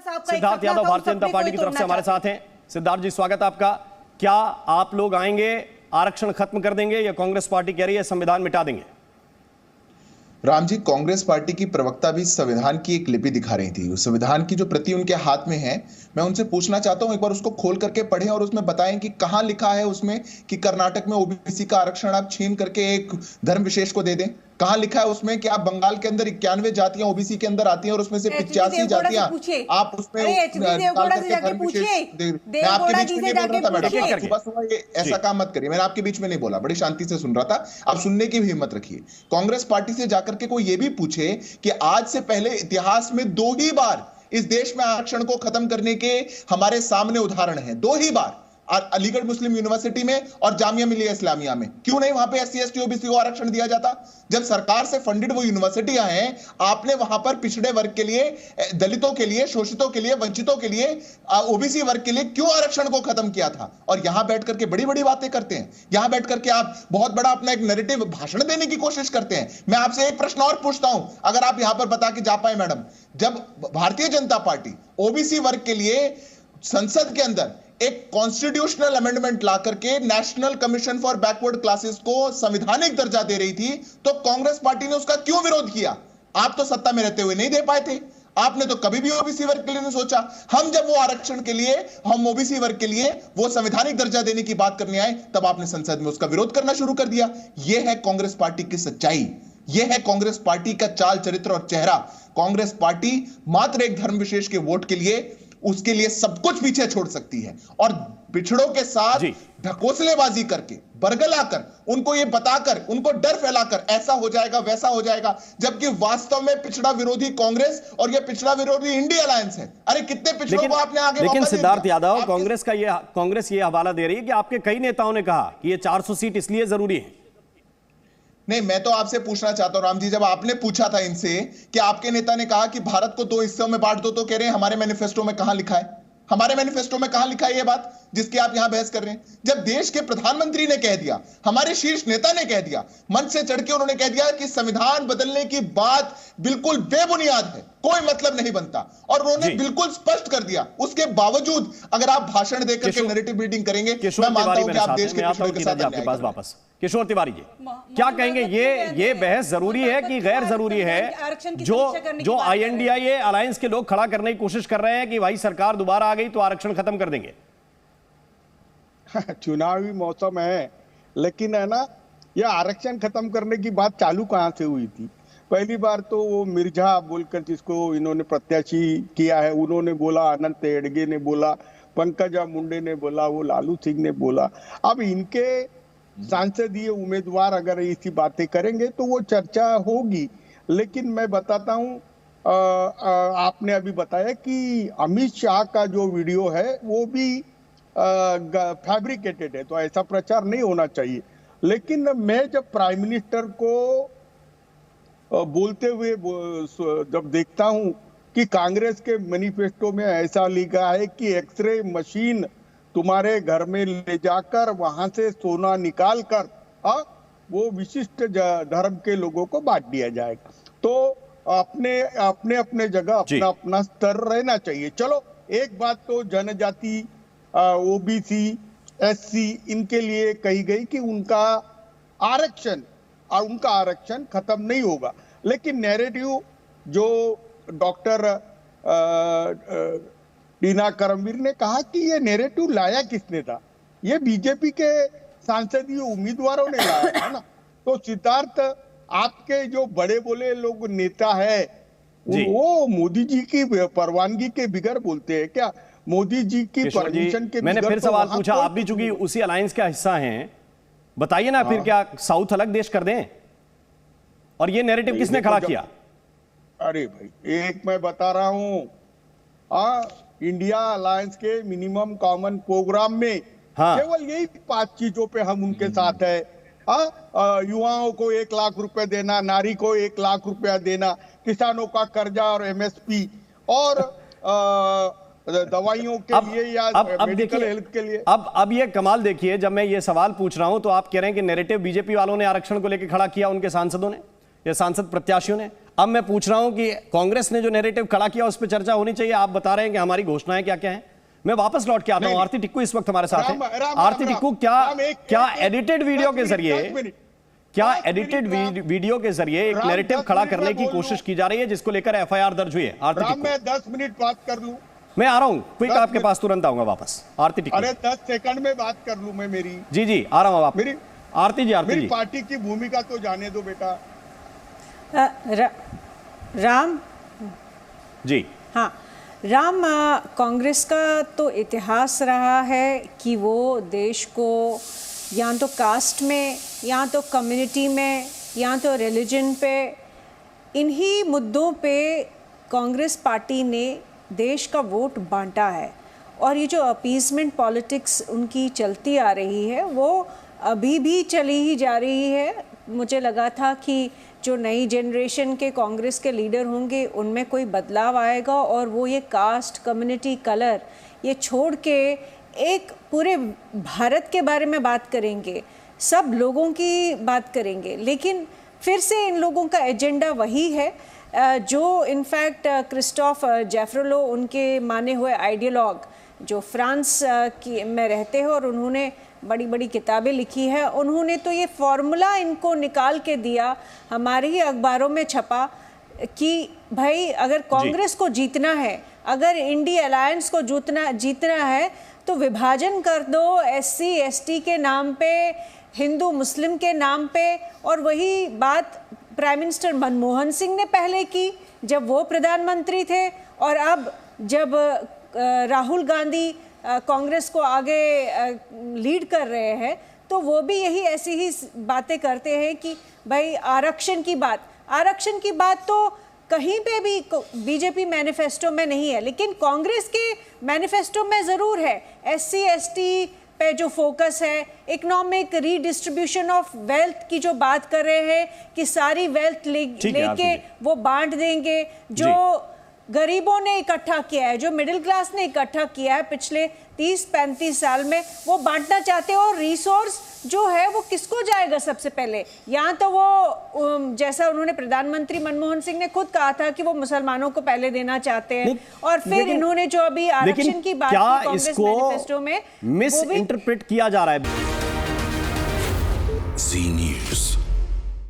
Siddharth Yadav Bharatiya Janata party की तरफ से हमारे साथ हैं। सिद्धार्थ जी, स्वागत है आपका। क्या आप लोग आएंगे, आरक्षण खत्म कर देंगे, या कांग्रेस पार्टी कह रही है संविधान मिटा देंगे? राम जी, कांग्रेस पार्टी की प्रवक्ता भी संविधान की एक लिपि दिखा रही थी। उस संविधान की जो प्रति उनके हाथ में है, मैं उनसे पूछना चाहता हूं एक बार उसको खोल करके पढ़ें और उसमें बताएं कि कहां लिखा है उसमें कि कर्नाटक में ओबीसी का आरक्षण आप छीन करके एक धर्म विशेष को दे दें। कहां लिखा है उसमें कि आप बंगाल के अंदर 91 जातियां ओबीसी के अंदर आती हैं और उसमें से 85 जातियां आप उसमें मैं आपके बीच में नहीं बोल रहा था मैडम, सुबह सुबह ये ऐसा काम मत करिए। मैंने आपके बीच में नहीं बोला, बड़ी शांति से सुन रहा था। आप सुनने की भी हिम्मत रखिए। कांग्रेस पार्टी से जाकर के कोई ये भी पूछे कि आज से पहले इतिहास में 2 ही बार इस देश में आरक्षण को खत्म करने के हमारे सामने उदाहरण हैं, 2 ही बार, अलीगढ़ मुस्लिम यूनिवर्सिटी में और जामिया मिलिया इस्लामिया में। क्यों नहीं वहां पे एससी एसटी ओबीसी को आरक्षण दिया जाता? जब सरकार से फंडेड वो यूनिवर्सिटियां हैं, आपने वहां पर पिछड़े वर्ग के लिए, दलितों के लिए, शोषितों के लिए, वंचितों के लिए, ओबीसी वर्ग के लिए क्यों आरक्षण को खत्म किया था? और यहां बैठ करके बड़ी बड़ी बातें करते हैं, यहां बैठ करके आप बहुत बड़ा अपना एक नैरेटिव भाषण देने की कोशिश करते हैं। मैं आपसे एक प्रश्न और पूछता हूं, अगर आप यहां पर बता के जा पाए मैडम, जब भारतीय जनता पार्टी ओबीसी वर्ग के लिए संसद के अंदर एक कॉन्स्टिट्यूशनल अमेंडमेंट ला करके national commission for backward classes को संवैधानिक दर्जा दे रही थी, तो कांग्रेस पार्टी ने उसका क्यों विरोध किया? आप तो सत्ता में रहते हुए नहीं दे पाए थे, आपने तो कभी भी ओबीसी वर्ग के लिए नहीं सोचा। हम जब वो आरक्षण के लिए, हम ओबीसी वर्ग के लिए वो संवैधानिक दर्जा देने की बात करने आए, तब आपने संसद में उसका विरोध करना शुरू कर दिया। यह है कांग्रेस पार्टी की सच्चाई, यह है कांग्रेस पार्टी का चाल चरित्र और चेहरा। कांग्रेस पार्टी मात्र एक धर्म विशेष के वोट के लिए, उसके लिए सब कुछ पीछे छोड़ सकती है और पिछड़ों के साथ ढकोसलेबाजी करके, बरगलाकर, उनको ये बताकर, उनको डर फैलाकर ऐसा हो जाएगा वैसा हो जाएगा, जबकि वास्तव में पिछड़ा विरोधी कांग्रेस और ये पिछड़ा विरोधी इंडिया अलायंस है। अरे कितने पिछड़ों को आपने आगे। लेकिन सिद्धार्थ यादव, कांग्रेस ये हवाला दे रही है कि आपके कई नेताओं ने कहा कि ये 400 सीट इसलिए जरूरी है। नहीं, मैं तो आपसे पूछना चाहता हूं राम जी, जब आपने पूछा था इनसे कि आपके नेता ने कहा कि भारत को 2 हिस्सों में बांट दो, तो कह रहे हैं हमारे मैनिफेस्टो में कहां लिखा है? हमारे मैनिफेस्टो में कहां लिखा है ये बात जिसकी आप यहां बहस कर रहे हैं? जब देश के प्रधानमंत्री ने कह दिया, हमारे शीर्ष नेता ने कह दिया, मंच से चढ़ के उन्होंने कह दिया कि संविधान बदलने की बात बिल्कुल बेबुनियाद है, कोई मतलब नहीं बनता, और उन्होंने बिल्कुल स्पष्ट कर दिया, उसके बावजूद अगर आप भाषण देकर के नैरेटिव बिल्डिंग करेंगे, मैं मानता हूं कि आप देश के पिछड़ों के साथ आपके पास वापस। किशोर तिवारी जी, क्या कहेंगे? ये बहस जरूरी है कि गैर जरूरी है? जो INDIA अलायंस के लोग खड़ा करने की कोशिश कर रहे हैं कि भाई सरकार दोबारा आ गई तो आरक्षण खत्म कर देंगे। चुनावी मौसम है, लेकिन है ना, यह आरक्षण खत्म करने की बात चालू कहां से हुई थी? पहली बार तो वो मिर्जा बोलकर जिसको इन्होंने प्रत्याशी किया है, उन्होंने बोला, अनंत हेडगे ने बोला, पंकजा मुंडे ने बोला, वो लालू सिंह ने बोला। अब इनके सांसदीय उम्मीदवार अगर ऐसी बातें करेंगे तो वो चर्चा होगी। लेकिन मैं बताता हूं, आपने अभी बताया कि अमित शाह का जो वीडियो है वो भी फैब्रिकेटेड है, तो ऐसा प्रचार नहीं होना चाहिए। लेकिन मैं जब प्राइम मिनिस्टर को बोलते हुए जब देखता हूं कि कांग्रेस के मैनिफेस्टो में ऐसा लिखा है कि एक्सरे मशीन तुम्हारे घर में ले जाकर वहां से सोना निकाल कर वो विशिष्ट धर्म के लोगों को बांट दिया जाएगा, तो अपने जगह अपना स्तर रहना चाहिए। चलो, एक बात तो जनजाति, ओबीसी, एससी, इनके लिए कही गई कि उनका आरक्षण खत्म नहीं होगा। लेकिन नैरेटिव जो डॉक्टर डीना करमवीर ने कहा कि ये नैरेटिव लाया किसने था? ये बीजेपी के सांसदीय उम्मीदवारों ने लाया था ना। तो सिद्धार्थ, आपके जो बड़े बोले लोग नेता है, वो मोदी जी की परवानगी के बगैर बोलते हैं क्या? मोदी जी की परमिशन के? मैंने फिर सवाल पूछा, आप भी चूंकि उसी अलायंस का हिस्सा हैं, बताइए ना, फिर क्या साउथ अलग देश कर दें? और ये नैरेटिव किसने खड़ा किया? अरे भाई, एक मैं बता रहा हूं, इंडिया अलायंस के मिनिमम कॉमन प्रोग्राम में केवल यही 5 चीजों पे हम उनके साथ है। युवाओं को 1 लाख रुपए देना, नारी को 1 लाख रुपया देना, किसानों का कर्जा और MSP, और दवाइयों के लिए या मेडिकल हेल्थ के लिए। अब ये कमाल देखिए, जब मैं ये सवाल पूछ रहा हूं तो आप कह रहे हैं कि नैरेटिव बीजेपी वालों ने आरक्षण को लेकर खड़ा किया, उनके सांसदों ने। या सांसद प्रत्याशियों ने। अब मैं पूछ रहा हूं कि कांग्रेस ने जो नैरेटिव खड़ा किया उस पर चर्चा होनी चाहिए। आप बता रहे हैं कि हमारी घोषणाएं क्या क्या हैं। मैं वापस लौट के आता हूं। आरती टिक्कू इस वक्त हमारे साथ है। आरती टिक्कू, क्या एडिटेड वीडियो के जरिए एक नैरेटिव खड़ा करने की कोशिश की जा रही है जिसको लेकर एफआईआर दर्ज हुई है? आरती टिक्कू, मैं 10 मिनट बात कर लूं? मैं आ रहा हूं, क्विक आपके पास तुरंत आऊंगा वापस। आरती टिक्कू, अरे 10 सेकंड में बात कर लूं मैं मेरी? जी आ रहा हूं। आप मेरी आरती जी मेरी पार्टी की भूमिका तो जाने दो बेटा। राम जी, हाँ, राम, कांग्रेस का तो इतिहास रहा है कि वो देश को या तो कास्ट में, या तो कम्युनिटी में, या तो रिलीजन पे, इन्हीं मुद्दों पे कांग्रेस पार्टी ने देश का वोट बांटा है। और ये जो अपीजमेंट पॉलिटिक्स उनकी चलती आ रही है वो अभी भी चली ही जा रही है। मुझे लगा था कि जो नई जनरेशन के कांग्रेस के लीडर होंगे उनमें कोई बदलाव आएगा और वो ये कास्ट, कम्युनिटी, कलर ये छोड़ के एक पूरे भारत के बारे में बात करेंगे, सब लोगों की बात करेंगे। लेकिन फिर से इन लोगों का एजेंडा वही है जो इनफैक्ट क्रिस्टोफ जेफरोलो, उनके माने हुए आइडियोलॉग जो फ्रांस में रहते हैं और उन्होंने बड़ी बड़ी किताबें लिखी है, उन्होंने तो ये फॉर्मूला इनको निकाल के दिया, हमारे ही अखबारों में छपा कि भाई अगर कांग्रेस को जीतना है, अगर इंडिया अलायंस को जीतना है तो विभाजन कर दो, SC ST के नाम पे, हिंदू मुस्लिम के नाम पे। और वही बात प्राइम मिनिस्टर मनमोहन सिंह ने पहले की जब वो प्रधानमंत्री थे, और अब जब राहुल गांधी कांग्रेस को आगे लीड कर रहे हैं तो वो भी यही ऐसी ही बातें करते हैं कि भाई आरक्षण की बात तो कहीं पे भी बीजेपी मैनिफेस्टो में नहीं है, लेकिन कांग्रेस के मैनिफेस्टो में ज़रूर है। SC ST पे जो फोकस है, इकोनॉमिक रीडिस्ट्रीब्यूशन ऑफ वेल्थ की जो बात कर रहे हैं कि सारी वेल्थ लेके वो बांट देंगे, जो गरीबों ने इकट्ठा किया है, जो मिडिल क्लास ने इकट्ठा किया है पिछले 30-35 साल में, वो बांटना चाहते हैं। और रिसोर्स जो है वो किसको जाएगा सबसे पहले? यहाँ तो वो जैसा उन्होंने प्रधानमंत्री मनमोहन सिंह ने खुद कहा था कि वो मुसलमानों को पहले देना चाहते हैं, और फिर इन्होंने जो अभी आरक्षण की बात की कांग्रेस मैनिफेस्टो में, मिस इंटरप्रेट किया जा रहा है।